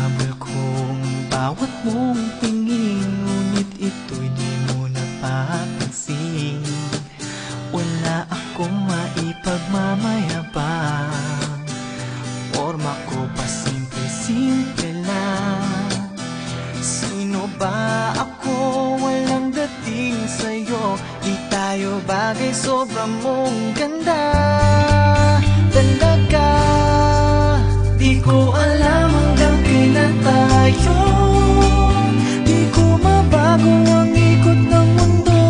hinahabol kong bawat mong tingin, ngunit ito'y di mo napapansin. Wala akong maipagmamayabang, forma ko pa simple-simple lang. Sino ba ako? Walang dating sa'yo, di tayo bagay, sobrang mong ganda. Talaga, di ko alam hanggang kailan tayo. Di ko mabago ang ikot ng mundo,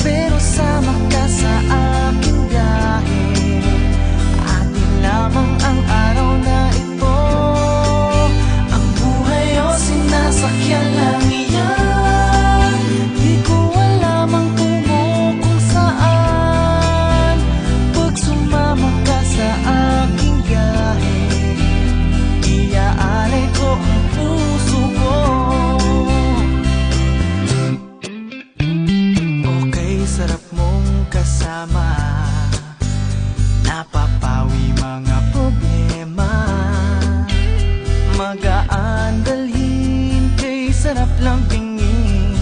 pero sama ka sa aking biyahe. Atin lamang ang araw na ito. Ang buhay o sinasakyan lang iyan. Di ko alam ang tungo kung saan. Pag sumama ka sa aking biyahe, iaalay ko ang puso ko. Okay, sarap mong kasama, napapawi mga problema. Magaan dalhin, kay sarap lang tingin.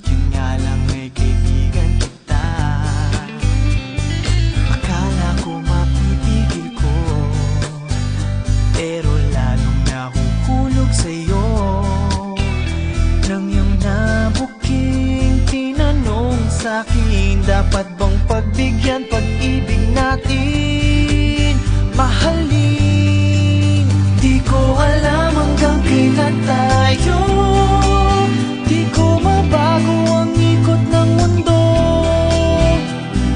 Yun nga lang ay kaibigan kita. Akala ko mapipigil ko, pero lalong nahuhulog sa'yo. Nang iyong nabuking tinanong sa'kin, dapat bang pagbigyan pag-ibig natin? Mahalin, di ko alam hanggang kailan tayo. Di ko mabago ang ikot ng mundo,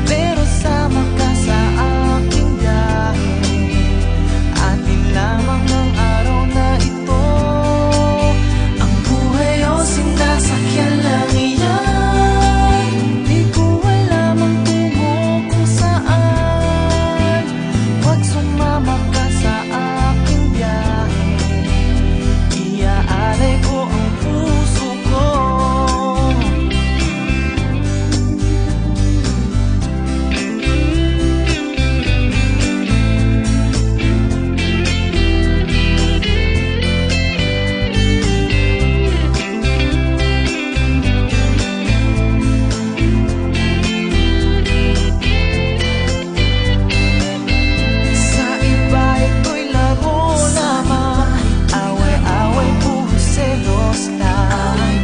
pero sama ka sa aking biyahe. Atin lamang ang araw na ito. Ang buhay o sinasakyan lang iyan. Di ko alam ang tungo kung saan. Pag sumama ka sa aking biyahe, iaalay ko ang puso ko. Sa iba ito'y laro lamang, away-away, puro selos lang.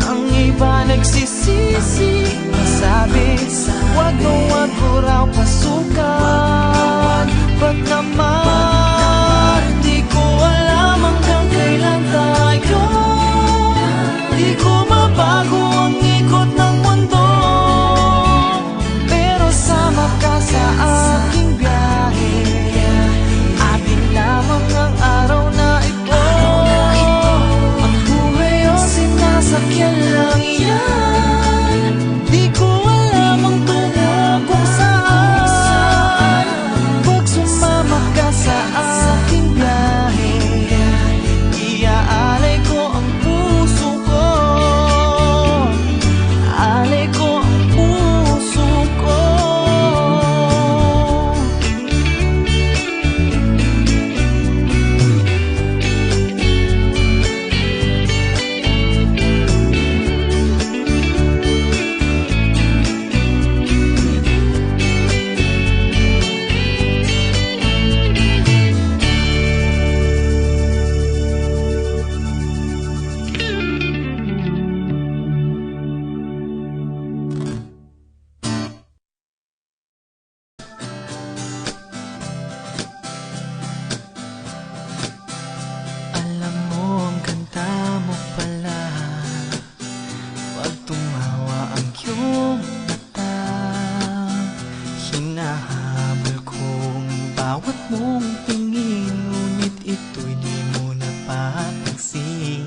Ang iba nagsisisi, sabi, wag mo raw pasukan. Ba't naman, di ko alam hanggang kailan tayo. Di ko mabago ang ikot ng mundo, pero sama ka sa aking biyahe. Atin lamang ang araw na ito. Ang buhay o sinasakyan lang iyan. Di ko alam ang tungo kung saan. Pag sumama ka sa aking biyahe, iaalay ko ang puso ko. Alay ko ang puso ko. Alam mo ang ganda mo pala, pag tumawa ang iyong mata. Hinahabol kong bawat mong tingin, ngunit ito'y di mo napapansin.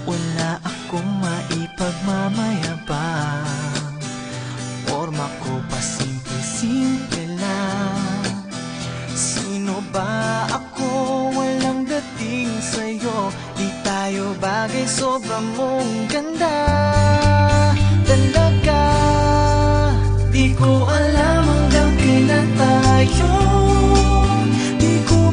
Wala akong maipagmamayabang, forma ko pa simple-simple lang. Sino ba ako? Walang dating sa'yo, di tayo bagay, sobrang mong ganda. Talaga, di ko alam hanggang kailan tayo. Di ko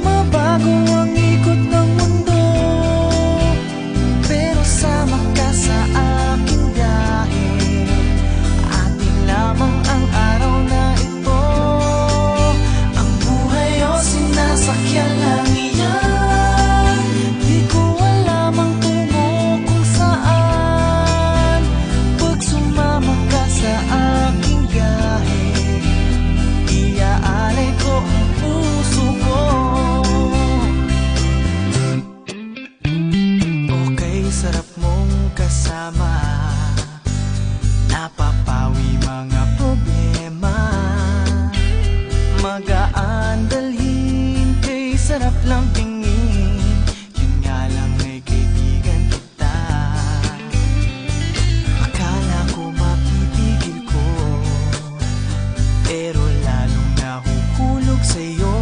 sarap lang tingin. Yun nga lang ay kaibigan kita. Akala ko mapipigil ko, pero lalong nahuhulog sa'yo.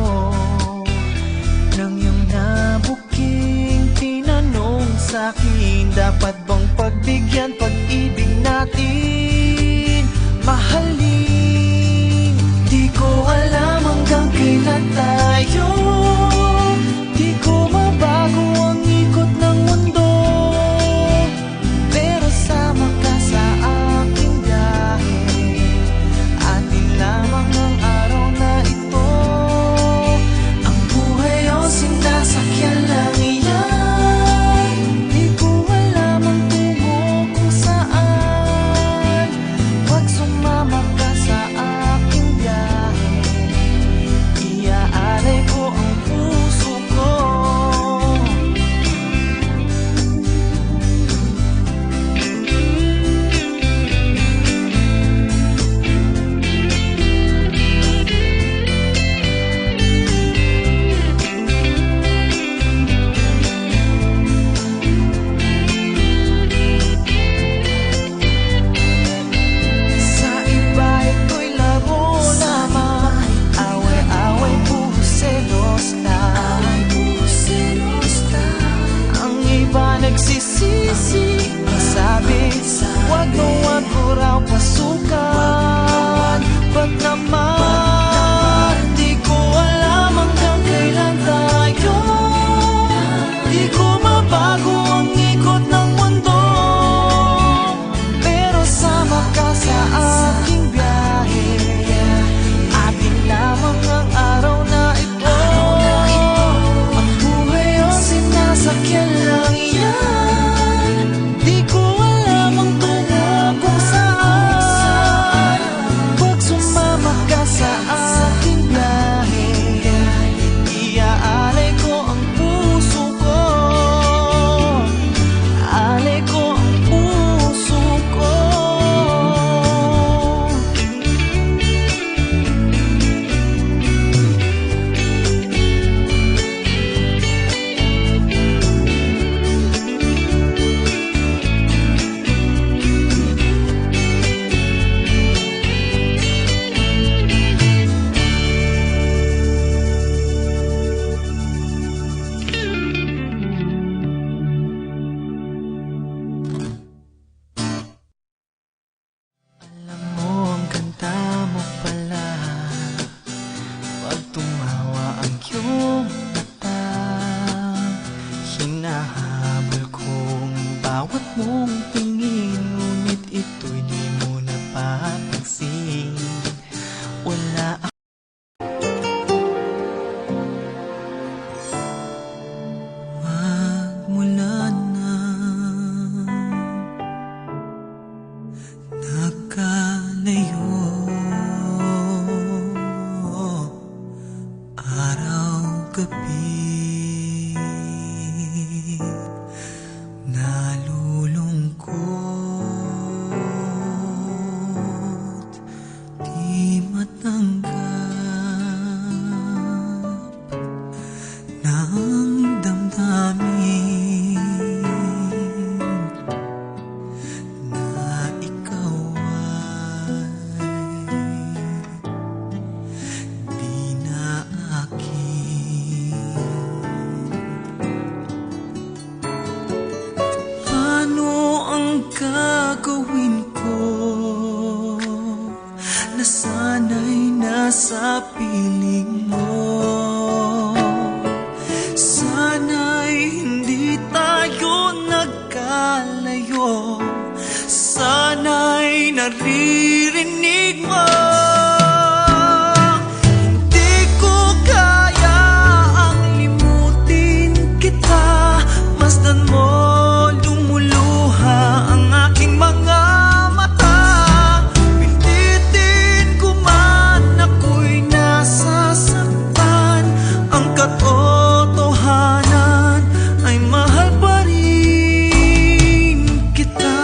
Nang iyong nabuking tinanong sa'kin, dapat bang pagbigyan pag-ibig natin? Mahalin, di ko alam hanggang kailan tayo. Di ko mabago ang ikot ng mundo, pero sama ka sa aking biyahe. Atin lamang ang araw na ito. Ang buhay o sinasakyan lang iyan. Di ko alam ang tungo kung saan. Pag sumama ka sa aking biyahe, iaalay ko ang puso ko. Sa iba ito'y laro lamang, away-away, puro selos lang. Ang iba nagsisisi, sabi, wag mo raw pasukan. Ba't naman, di ko alam hanggang kailan tayo. Di ko mabago ang ikot ng mundo, pero sama ka sa aking biyahe. Atin lamang ang araw na ito. Ang buhay o sinasakyan lang yan. Di ko alam ang tungo kung saan. Pag sumama ka sa aking biyahe, iaalay ko ang puso ko. Alay ko ang puso ko. Alam mo ang ganda mo pala, pag tumawa ang iyong mata. Hinahabol kong bawat mong tingin, ngunit ito'y di mo napapansin. Wala magmula na nakalayo, araw-gabi, nalulungkot, di matanggap ng damdamin na ikaw ay di na akin. Ano ang gagawin ko na sana'y nasa piling mo? Sana'y hindi tayo nagkalayo, sana'y naririnig mo. Hindi ko kaya ang limutin kita, masdan mo lumuluha ang aking mga mata. Pilitin ko man ako'y nasasaktan, ang katotohanan ay mahal pa rin kita.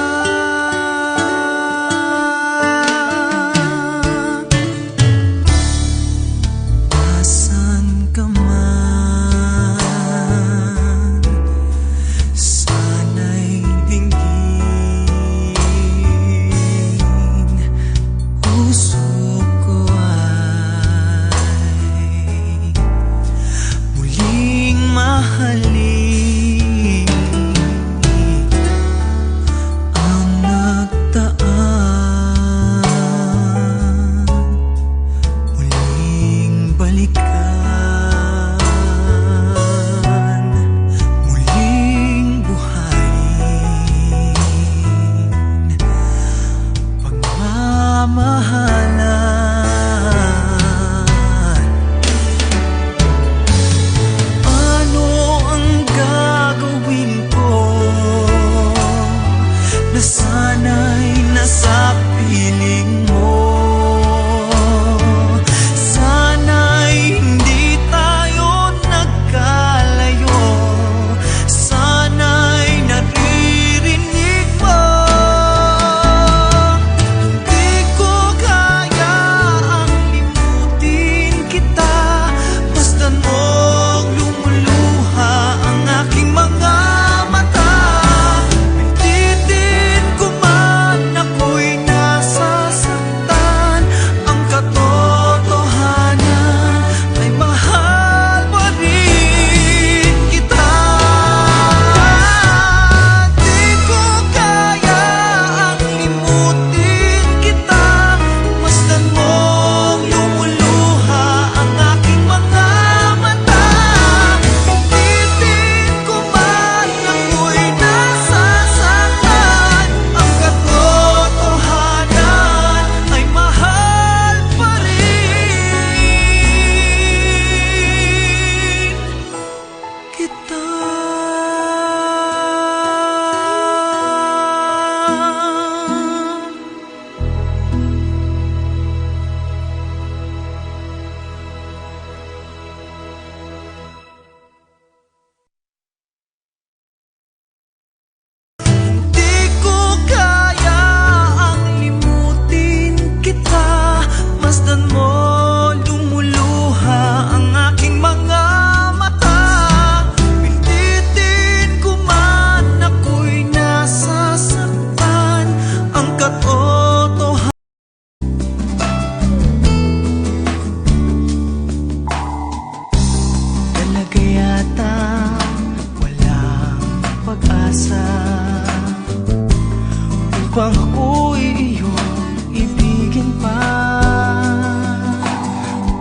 bang ako'y iyong ibigin pa?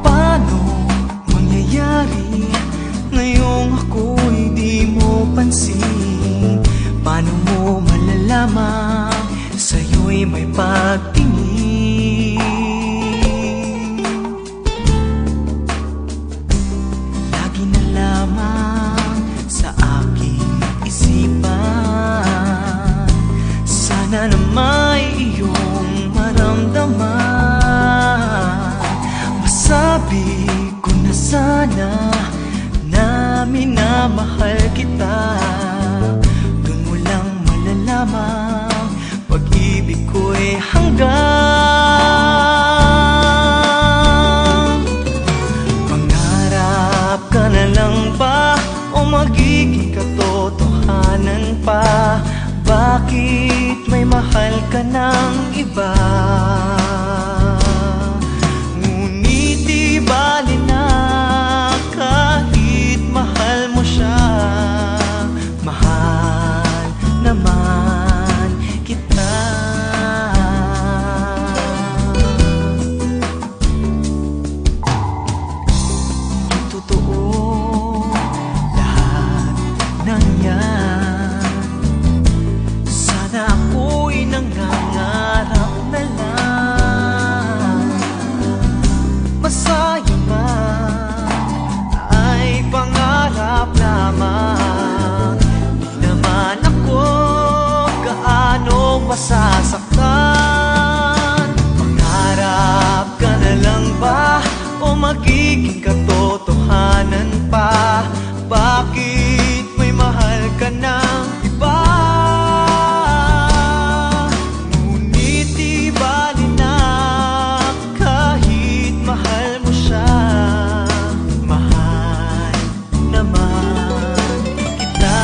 Paano mangyayari ngayong ako'y di mo pansin? Paano mo malalaman sa'yo'y may pagtingin? Lagi na lamang sa aking isipan, sana na may iyong maramdaman. Masabi ko na sana na minamahal kita. Doon mo lang malalaman pag-ibig ko'y hanggang. Pangarap ka na lang ba o magiging katotohanan pa? Bakit may mahal ka ng iba? Ngunit di bali na kahit mahal mo siya. Mahal naman kita. Totoo lahat ng yan. Sana ako'y nangangarap na lang. Masaya man ay pangarap lamang. Di naman ako gaano masasaktan. Pangarap ka na lang ba o magiging katotohanan pa? Bakit may mahal ka ng iba? Ngunit di bali na kahit mahal mo siya. Mahal naman kita.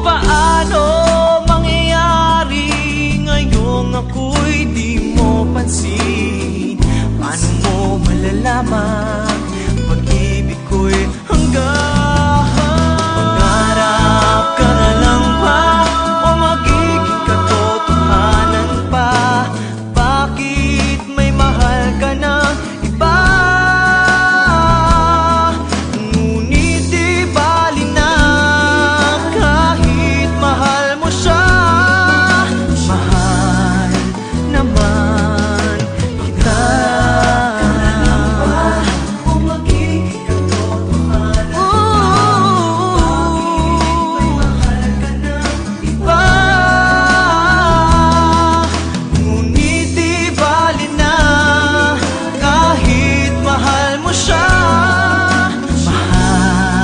Paano mangyayari ngayong ako'y di mo pansin? Paano mo malalaman pag-ibig ko'y hanggang? Pangarap ka na lang ba o magiging katotohanan pa? Bakit may mahal ka ng iba? Ngunit di bali na kahit mahal mo siya. Mahal naman kita. O magiging katotohanan pa? Bakit may mahal ka ng iba? Ngunit di bali na kahit mahal mo siya. Mahal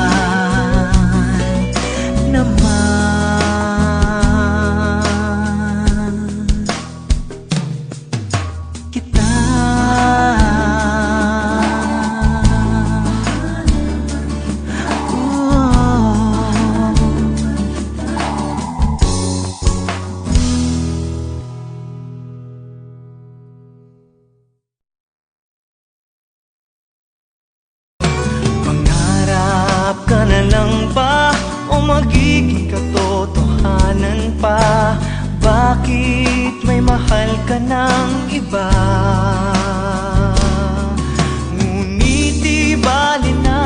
naman kita. Pangarap ka na lang ba o magiging katotohanan pa? Bakit may mahal ka ng iba? Ngunit di bali na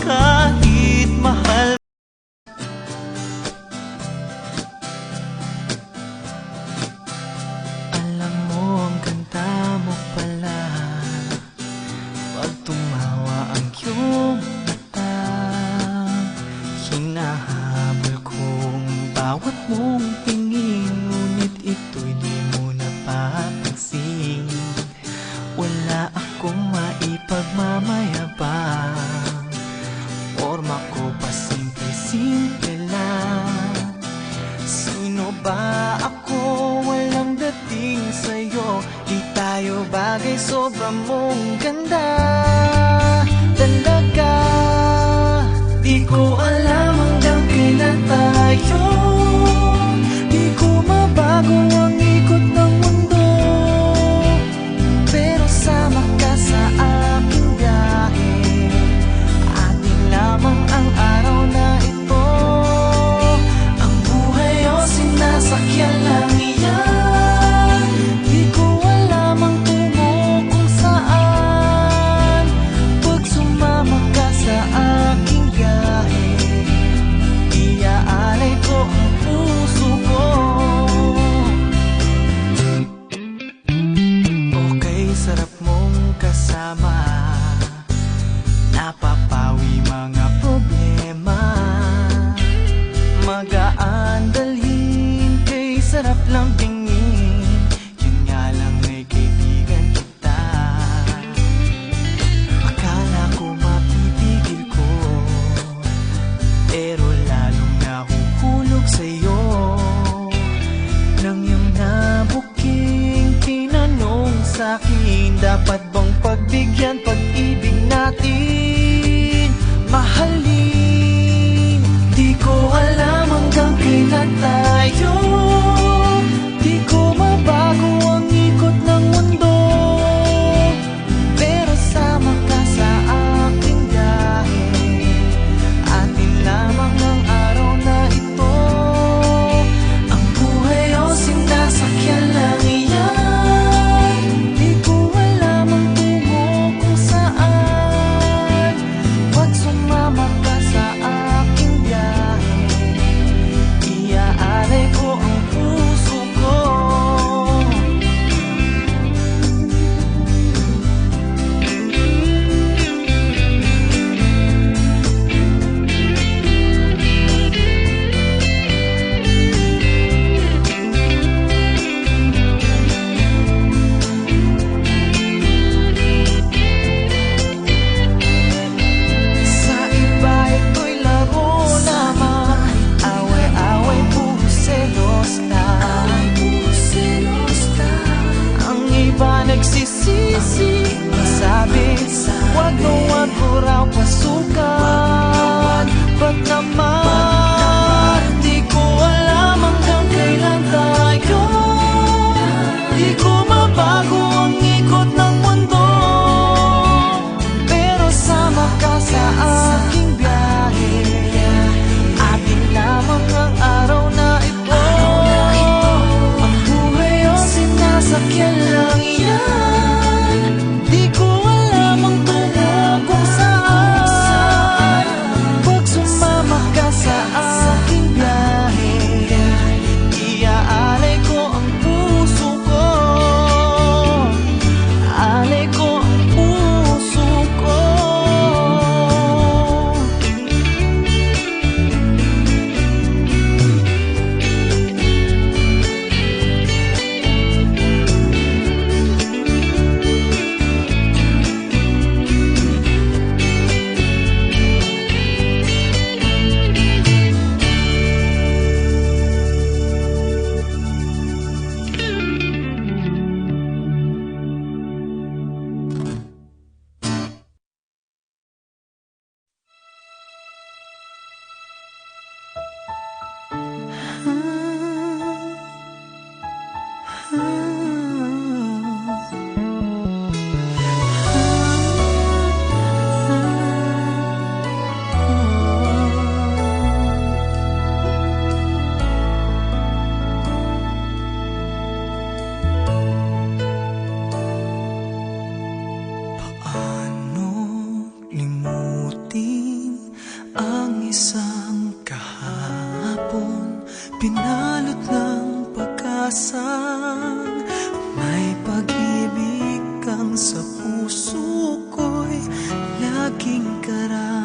kahit mahal. Alam mo ang ganda mo pala pag tumawa ang iyong mata. Hinahabol kong bawat mong tingin, ngunit ito'y di mo napapansin. Wala akong maipagmamayabang, forma ko pa simple-simple lang. Sino ba ako? Walang dating sa'yo. Di tayo bagay, sobra mong ganda talaga. Di ko alam hanggang kailan tayo yan pag-ibig natin mahalin. Di ko alam hanggang kailan tayo, di ko mabago ang ikot ng mundo, pero sama ka sa aking biyahe. Atin lamang ang araw na ito, ang buhay o sinasakyan lang iyan. Di ko alam ang tungo kung saan, pag sumama ka sa aking biyahe, iaalay ko ang puso ko. Sa iba ito'y laro lamang, away-away, puro selos lang. Ang iba nagsisisi, sabi, wag na wag ko raw pasukan. Ba't naman di ko alam hanggang kailan tayo, di ko mabago ang ikot ng mundo, pero sama ka sa aking biyahe. Atin lamang ang araw na ito, ang buhay o sinasakyan lang yan. Di ko alam ang tungo kung saan, pag sumama ka sa aking biyahe, iaalay ko ang puso ko, alay ko ang puso ko. Paano limutin ang isang kahapon, pinalot ng pag-asang may pag-ibig kang sa puso ko'y laging karamay.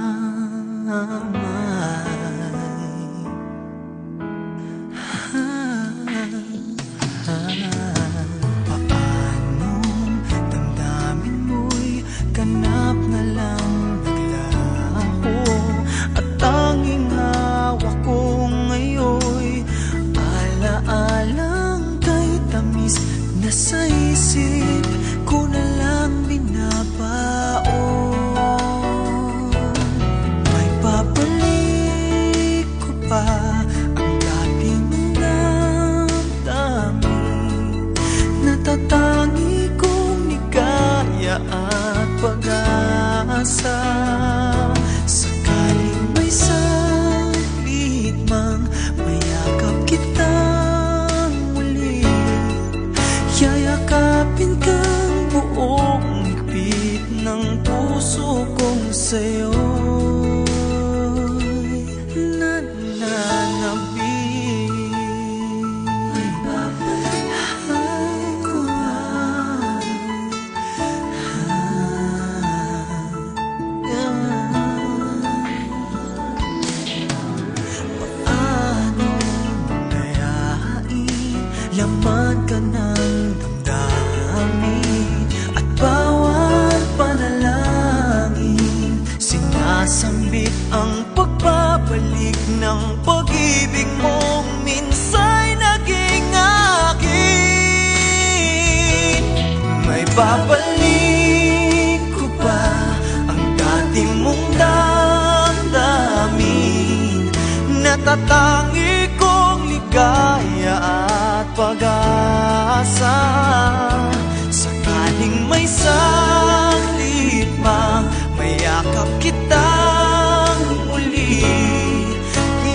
Paanong damdamin mo'y ganap na lang naglaho, at tanging hawak ko ngayon'y alaalang kay tamis na sa isip ko na lang binabaon. May papalit Natatangi kong ligaya at pag-asa. Sakaling may saglit mang mayakap kitang muli,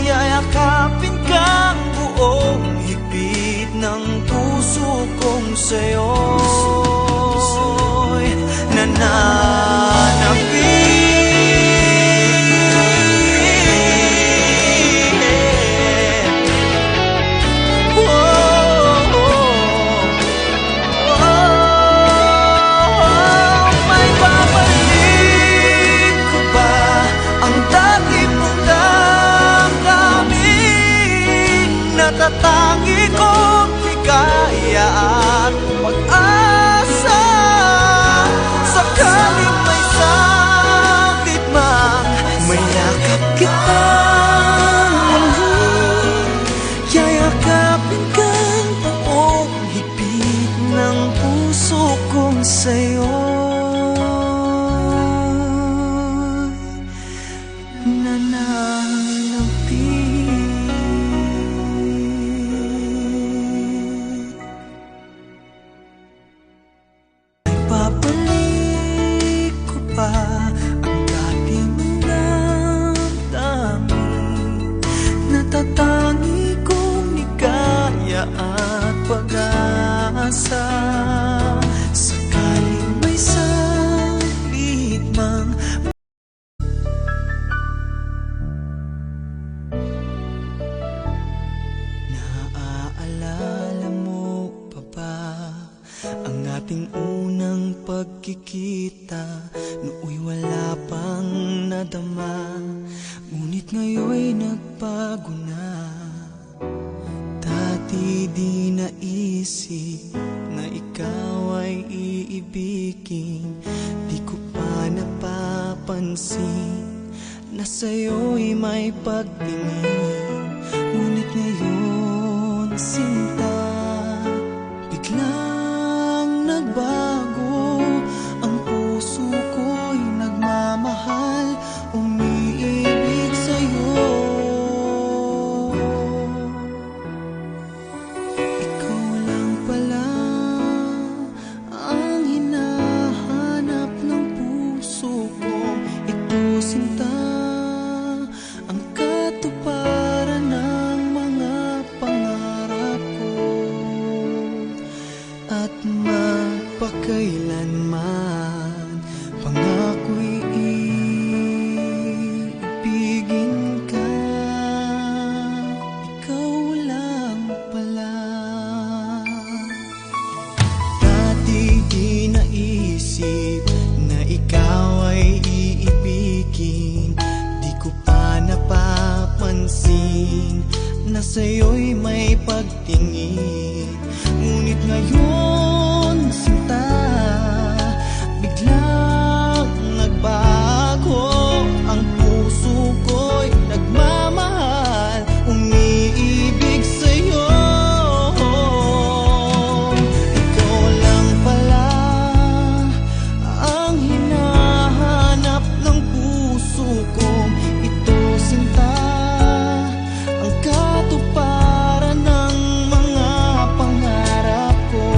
yayakapin kang buong higpit ng puso kong sa'yo'y nananapin. Natatangi kong ligaya at pag-asa. Sakaling may sakit mang mayakap kitang muli, yayakapin kang buong higpit ng puso kong sa'yo'y nananapin. Babalik ko pa ang dati mong damdamin. Natatangi kong ligaya at pag-asa. Sakaling may saglit mang naaalala mo pa ba ang ating unang pagkikita? Nooy wala pang nadama, ngunit ngayon'y nagbago na. Dati di naisip na ikaw ay iibigin, di ko pa napapansin na sa'yo'y may pagtingin. Ngunit ngayon, sinta, biglang nagbago. Ang puso ko'y nagmamahal, umiibig sa'yo. Ikaw lang pala ang hinahanap ng puso ko. Ito, sinta, ang katuparan ng mga pangarap ko. At magpakailanman pangako'y iibigin ka. Ikaw lang pala. Dati di naisip na ikaw ay iibigin, di ko pa napapansin na sa'yo'y may pagtingin. Ngunit ngayon, sinta, biglang nagbago. Ang puso ko'y nagmamahal, umiibig sa'yo. Ikaw lang pala ang hinahanap ng puso ko. Ito, sinta, ang katuparan ng mga pangarap ko.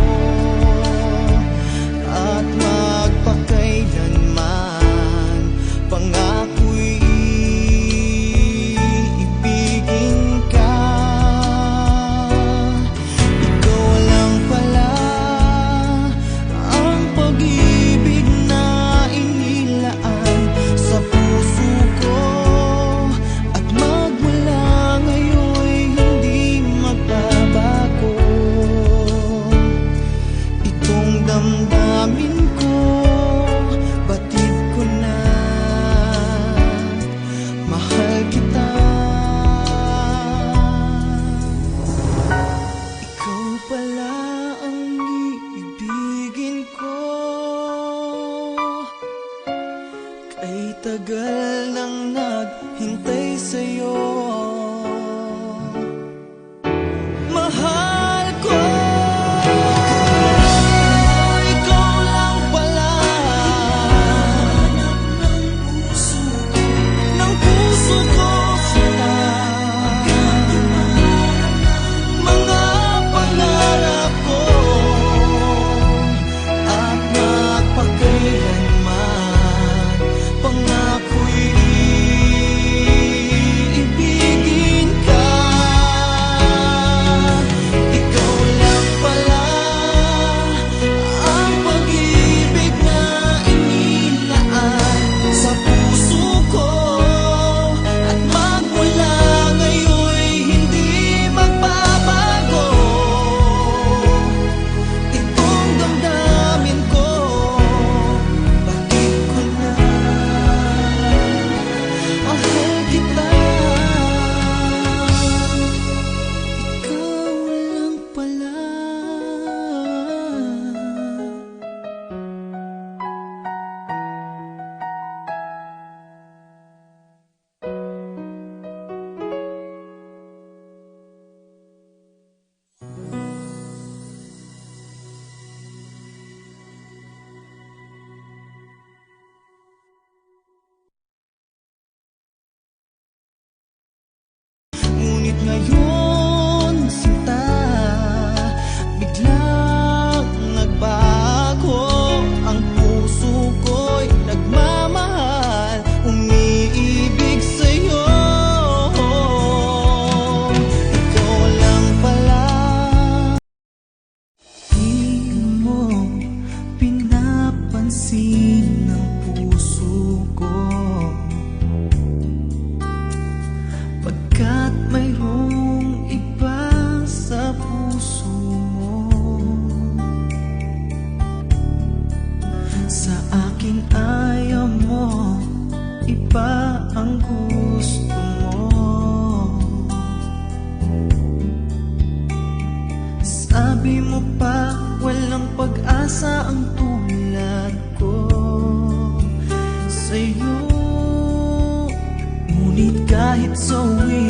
Sabi mo pa walang pag-asa ang tulad ko sa'yo. Ngunit kahit sawi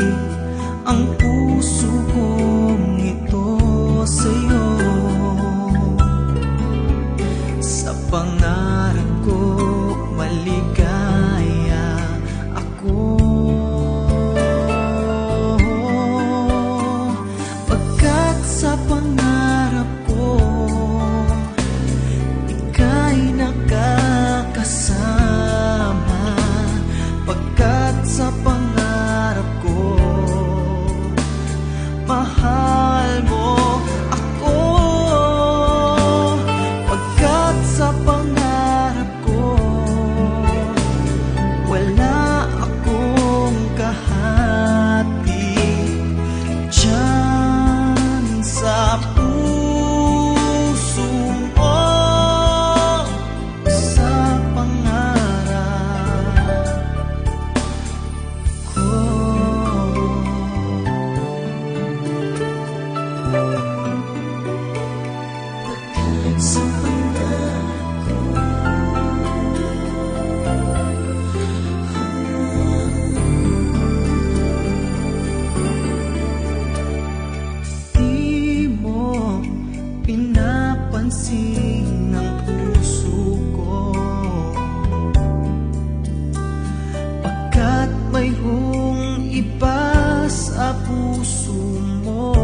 ang puso kong ito sa'yo, sa pangarap ko maligaya ako. Pagkat sa pangarap ko ika'y nakakasama. Pagkat sa pangarap ko mahal mo ako. Pagkat sa pangarap ko wala akong kahati diyan sa puso mo, sa pangarap ko. Sa pangarap ko, di mo pinapansin ang puso ko. Pagkat mayroong iba sa puso mo,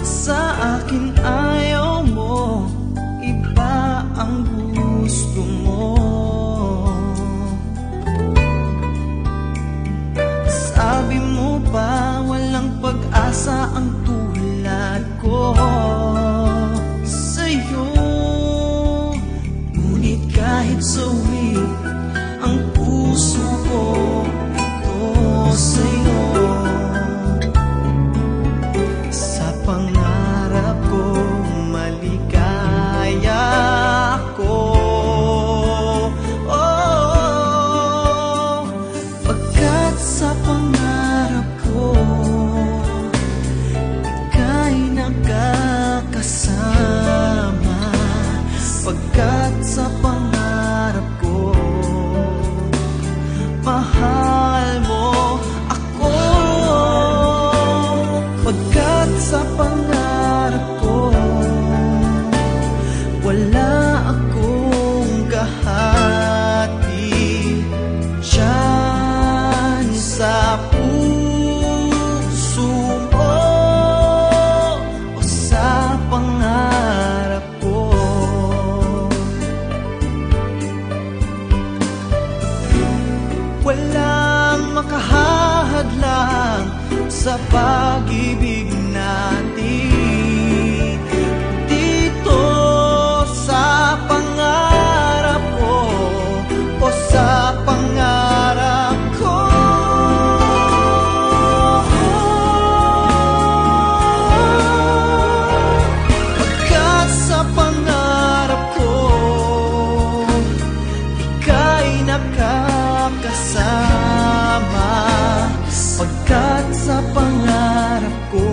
sa akin ayaw mo, iba ang gusto mo. Sabi mo pa walang pag-asa ang tulad ko sa'yo. Ngunit kahit sawi ang puso ko ito sa'yo, sa pangarap ko maligaya ako. Oh, pagkat sa pangarap ko ika'y nakakasama. Pagkat sa pangarap ko mahal mo ako. Pagkat sa pangarap ko wala akong kahati diyan sa puso mo, o sa pangarap ko. Walang makahahadlang sa pag-ibig natin dito sa pangarap ko, o sa pangarap ko. Pagkat sa pangarap ko ika'y nakakasama. Pagkat sa pangarap ko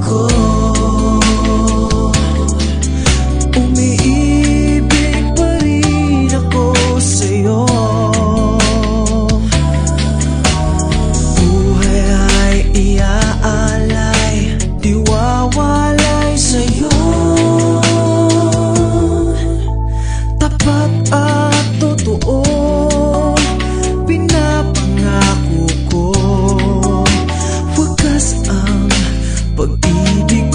ko. Umiibig pa rin ako sa'yo. Buhay ay iaalay, di wawalay sa'yo. Tapat at totoo, pinapangako ko. Wagas ang pag-ibig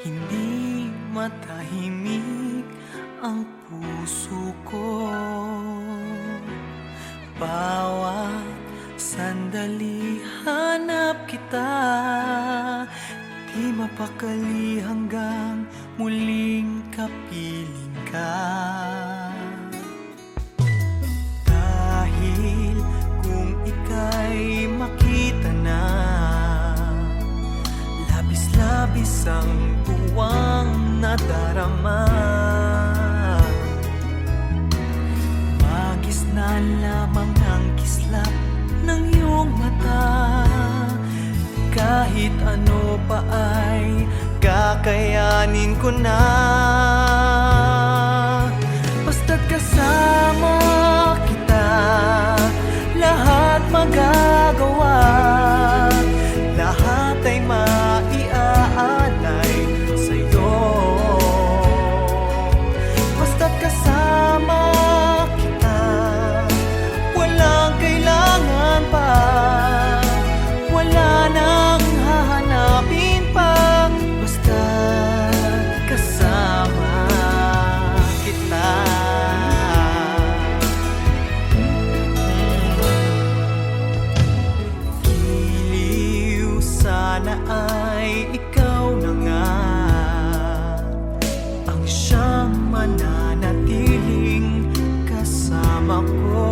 Hindi matahimik ang puso ko. Bawat sandali hanap kita, di mapakali hanggang muling kapiling ka. Dahil kung ika'y makita na, labis-labis ang tuwang nadarama. Magisnan lamang ang kislap ng iyong mata, kahit ano pa ay kakayanin ko na. Basta't kasama kita, lahat magagawa, lahat ay maiaalay sa'yo. Basta't kasama kita, walang kailangan pa, wala nang hahanapin pa. Basta't kasama kita. Giliw sana ay ikaw na nga ang siyang mananatiling kasama ko.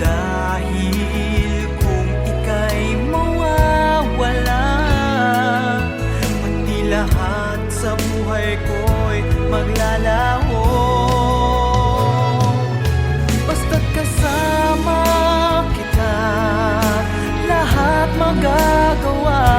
Dahil kung ika'y mawawala, pati lahat sa buhay ko'y maglalaho. Basta't kasama kita, lahat magagawa,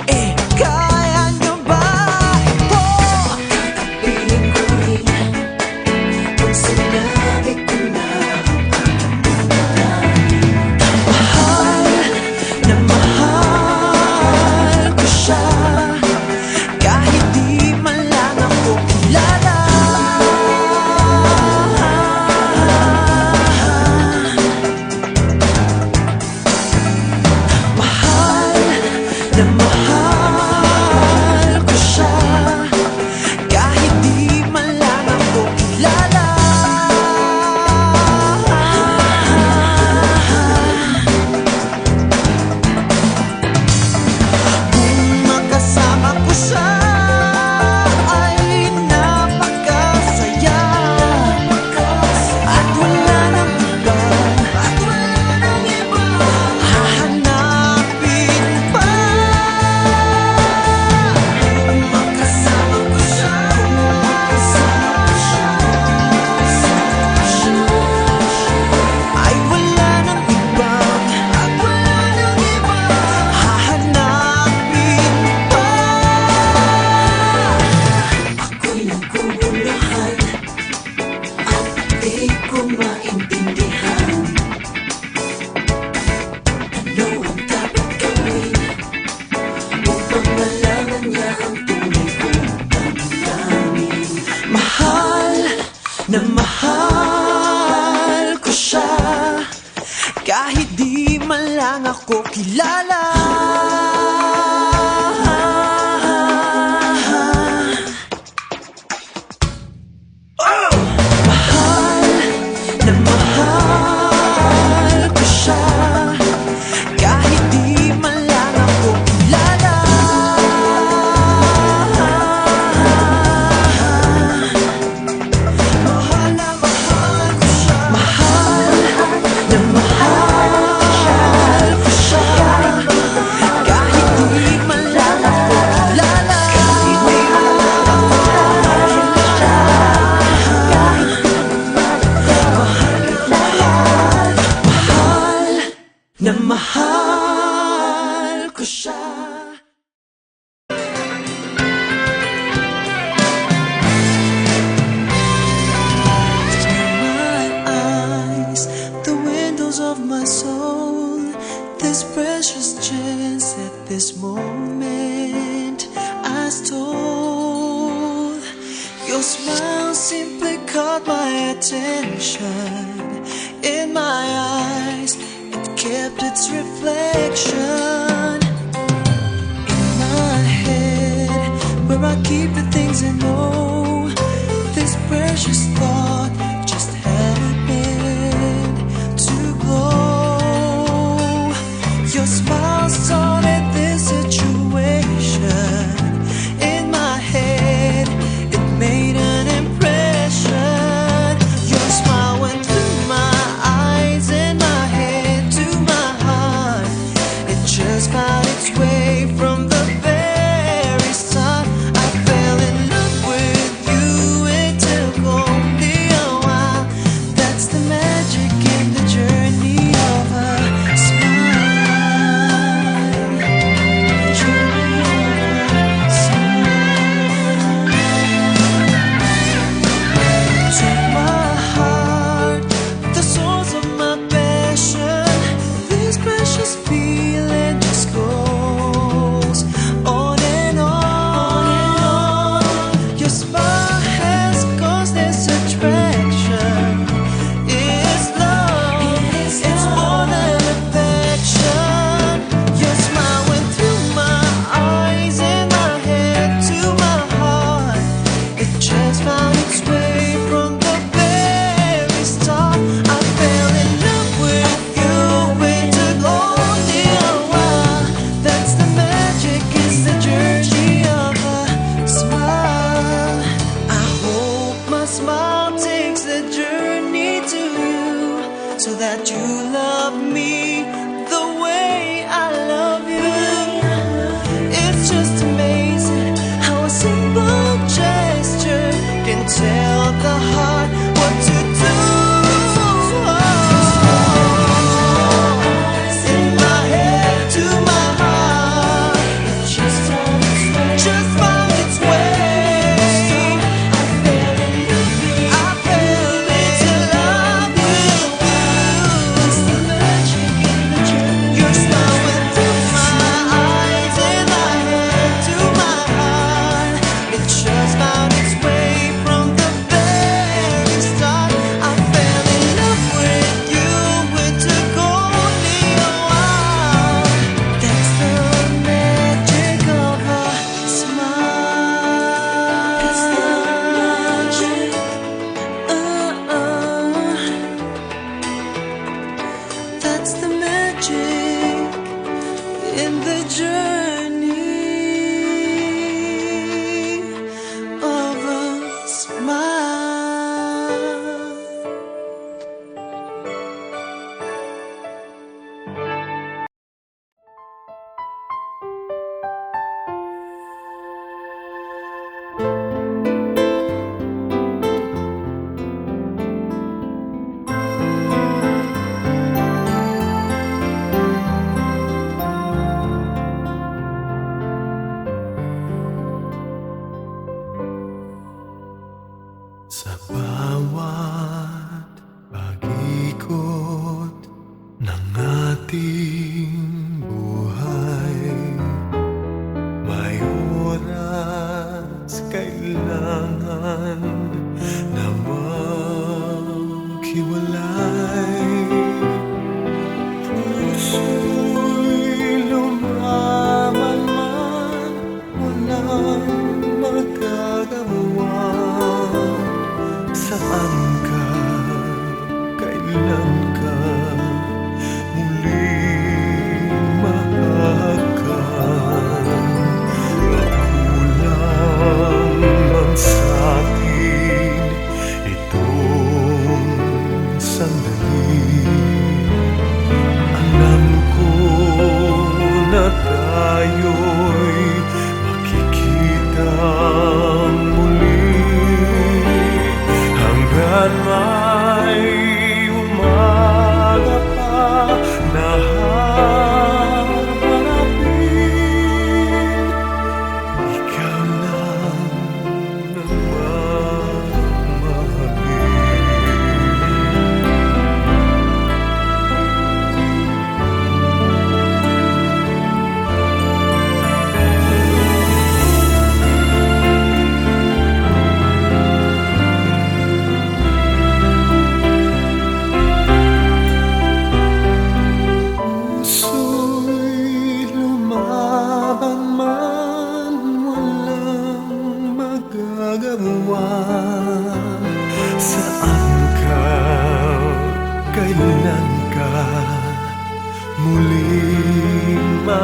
Eh, kaya nyo ba ito? Piling ko rin kung sinabi ko na mahal na mahal ko siya, kahit di man lang ako kilala. Mahal na mahal ko siya, kahit di man lang ako kilala. Kung makasama ko siya ay napakasaya, at wala nang iba hahanapin pa. Kung makasama ko siya ay wala nang iba hahanapin pa. Ako'y naguguluhan at di ko maintindihan ano ang dapat gawin upang malaman niya ang tunay kong damdamin. Mahal na mahal ko siya, kahit di man lang ako kilala. Mahal na mahal ko siya, kahit di man lang ako kilala. Mahal na mahal ko siya, mahal na mahal ko siya, kahit di man lang ako kilala. Mahal na mahal ko siya. My eyes, the windows of my soul, this precious chance at this moment I stole. Your smile simply caught my attention. In my eyes, it kept its reflection. In my head, where I keep the things I know, this precious thought just happened to glow. Your smile started this situation. In my head, it made an impression. Your smile went through my eyes and my head to my heart. It just found its way from the very start. I fell in love with you. It took only a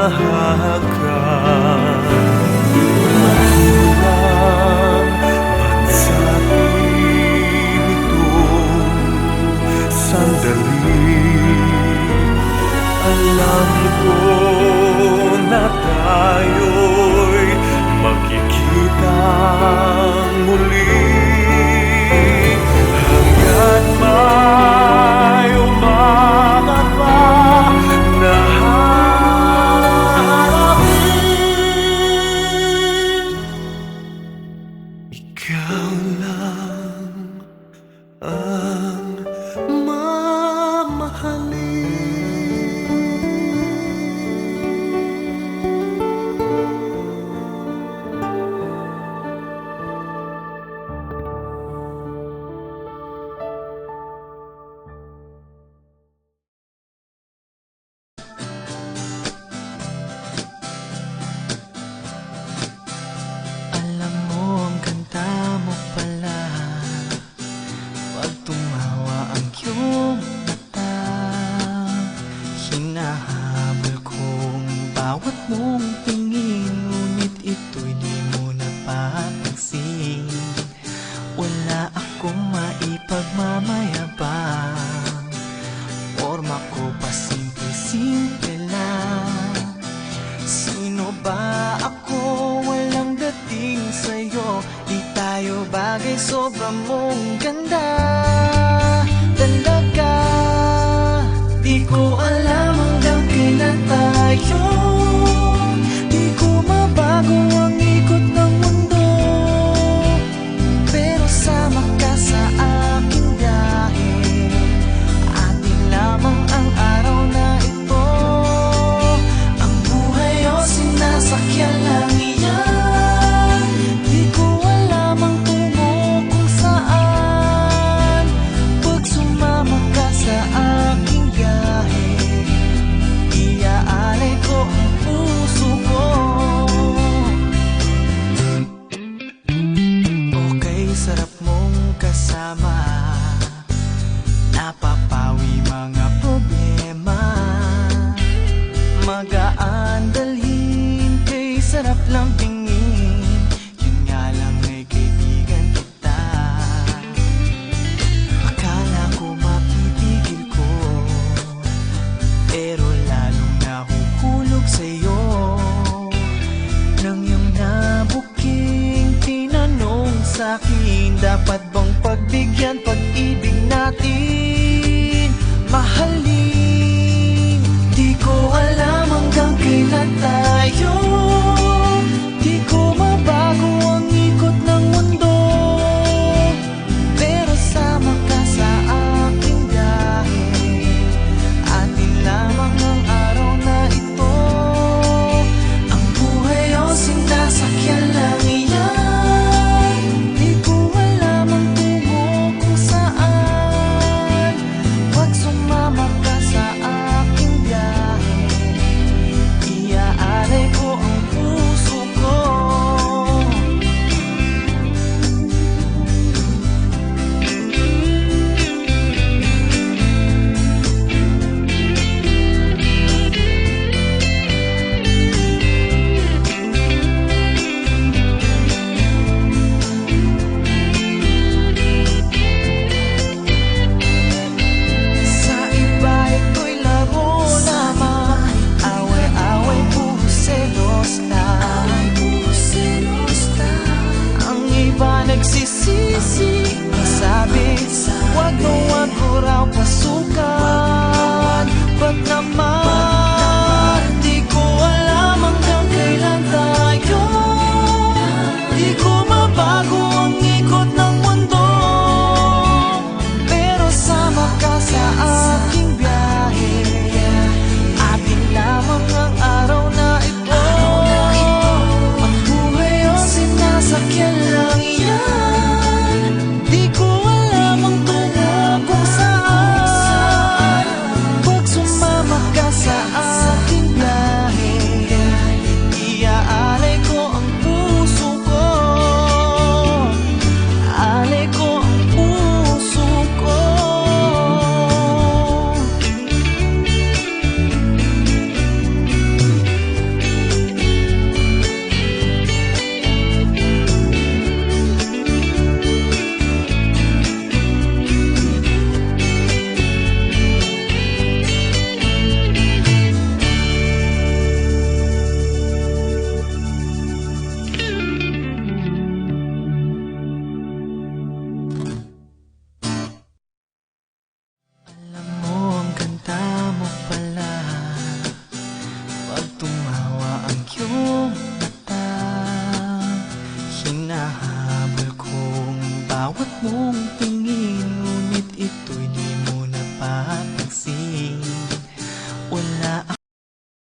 nahahagan. Magulang man sa atin itong sandali. Alam ko na tayo'y magkikita muli. Hanggat may umagat pa na harapin, ikaw lang ang mamahalin. Alam mo ang ganda mo pala pag tumawa ang iyong mata. Hinahabol kong bawat mong tingin, ngunit ito'y di mo napapansin. Wala akong maipagmamayabang, forma ko pa simple-simple lang. Sino ba ako? Walang dating sa'yo, di tayo bagay, sobra mong ganda. Talaga, di ko alam hanggang kailan tayo. Di ko mabago ang ikot ng mundo, pero sama ka sa aking biyahe. Atin lamang ang araw na ito. Ang buhay o sinasakyan lang iyan. Di ko alam ang tungo kung saan. Pag sumama ka sa aking biyahe, iaalay ko ang puso ko. Okay, sarap mong kasama, napapawi mga problema. Magaan dalhin, kay sarap lang tingin. Yun nga lang ay kaibigan kita. Akala ko mapipigil ko, pero lalong nahuhulog sa'yo. Nang iyong nabuking tinanong sa'kin, dapat bang pagbigyan pag-ibig natin?